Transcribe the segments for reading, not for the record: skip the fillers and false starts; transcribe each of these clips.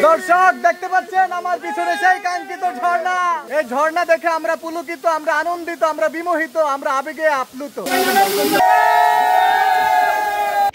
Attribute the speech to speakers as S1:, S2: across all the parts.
S1: দর্শক দেখতে পাচ্ছেন আমার পিছনে সেই কাঙ্ক্ষিত ঝর্ণা। এই ঝর্ণা দেখে আমরা পুলকিত, আমরা আনন্দিত, আমরা বিমোহিত, আমরা আবেগে আপ্লুত।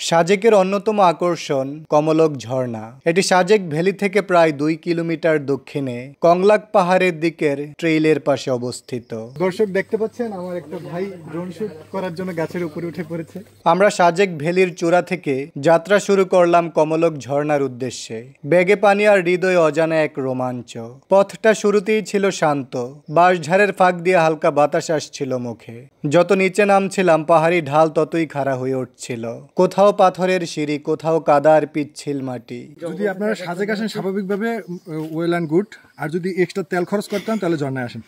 S1: সাজেকের অন্যতম আকর্ষণ কমলক ঝর্ণা। এটি সাজেক ভ্যালি থেকে প্রায় 2 কিলোমিটার দক্ষিণে কংলাক পাহাড়ের দিকের ট্রেইলের পাশে অবস্থিত। দর্শক দেখতে পাচ্ছেন আমার একটা ভাই ড্রোন শুট করার জন্য গাছের উপরে উঠে পড়েছে। আমরা সাজেক ভ্যালির চূড়া থেকে যাত্রা শুরু করলাম কমলক ঝর্ণার উদ্দেশ্যে। বেগে পানি আর হৃদয়ে অজানা এক রোমাঞ্চ। পথটা শুরুতেই ছিল শান্ত, বাঁশঝাড়ের ফাঁক দিয়ে হালকা বাতাস আসছিল মুখে। যত নিচে নামছিলাম পাহাড়ি ঢাল ততই খাড়া হয়ে উঠছিল। কোথাও পাথরের সিঁড়ি, কোথাও কাদার পিচ্ছিল মাটি।
S2: যদি আপনারা সাজেক আসেন স্বাভাবিকভাবে ওয়েল অ্যান্ড গুড, আর যদি এক্সট্রা তেল খরচ করতেন তাহলে ঝর্ণায় আসেন।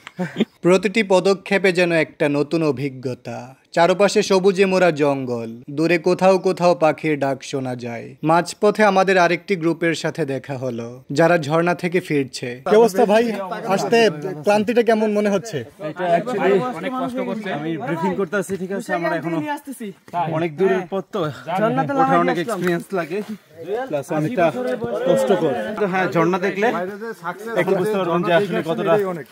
S1: প্রতিটি পদক্ষেপে যেন একটা নতুন অভিজ্ঞতা। চারপাশে সবুজে মোড়া জঙ্গল, দূরে কোথাও কোথাও পাখির ডাক শোনা যায়। মাঝপথে আমাদের আরেকটি গ্রুপের সাথে দেখা হলো, যারা ঝর্ণা থেকে ফিরছে। কি অবস্থা ভাই, আসতে ক্লান্তিটা কেমন মনে হচ্ছে?
S3: এটা অ্যাকচুয়ালি অনেক কষ্ট করছে। আমি ব্রিফিং করতেছি, ঠিক আছে, আমরা এখনো অনেক দূরের পথ, তো ওঠা অনেক এক্সপেরিয়েন্স লাগে, প্লাস অনেকটা কষ্টকর। তো হ্যাঁ, ঝর্ণা দেখলে একটু বুঝতে পারবেন যে আসলে কতটা সুন্দর।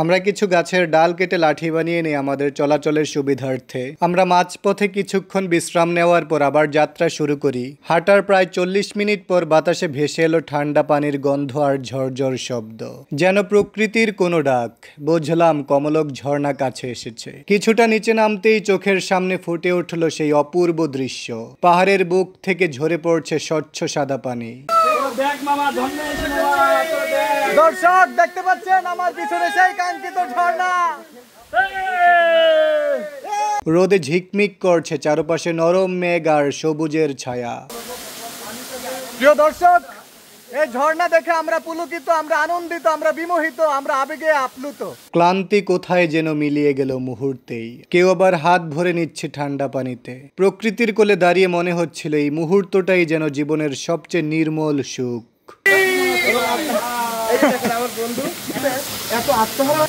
S1: আমরা কিছু গাছের ডাল কেটে লাঠি বানিয়ে নিই আমাদের চলাচলের সুবিধার্থে। আমরা মাঝপথে কিছুক্ষণ বিশ্রাম নেওয়ার পর আবার যাত্রা শুরু করি। হাঁটার প্রায় 40 মিনিট পর বাতাসে ভেসে এলো ঠান্ডা পানির গন্ধ আর ঝরঝর শব্দ, যেন প্রকৃতির কোনো ডাক। বুঝলাম কমলক ঝর্ণা কাছে এসেছে। কিছুটা নিচে নামতেই চোখের সামনে ফুটে উঠল সেই অপূর্ব দৃশ্য। পাহাড়ের বুক থেকে ঝরে পড়ছে স্বচ্ছ সাদা পানি। দর্শক দেখতে পাচ্ছেন আমার পিছনে সেই কাঙ্ক্ষিত ঝর্ণা। রোদে ঝিকমিক করছে, চারপাশে নরম মেঘ আর সবুজের ছায়া। প্রিয় দর্শক, এই ঝর্ণা দেখে আমরা পুলকিত, আমরা আনন্দিত, আমরা বিমোহিত, আমরা আবেগে আপ্লুত। ক্লান্তি কোথায় যেন মিলিয়ে গেল মুহূর্তেই। কেউ আবার হাত ভরে নিচ্ছে ঠান্ডা পানিতে। প্রকৃতির কোলে দাঁড়িয়ে মনে হচ্ছিল এই মুহূর্তটাই যেন জীবনের সবচেয়ে নির্মল সুখ। আমার বন্ধু এত আত্মহারা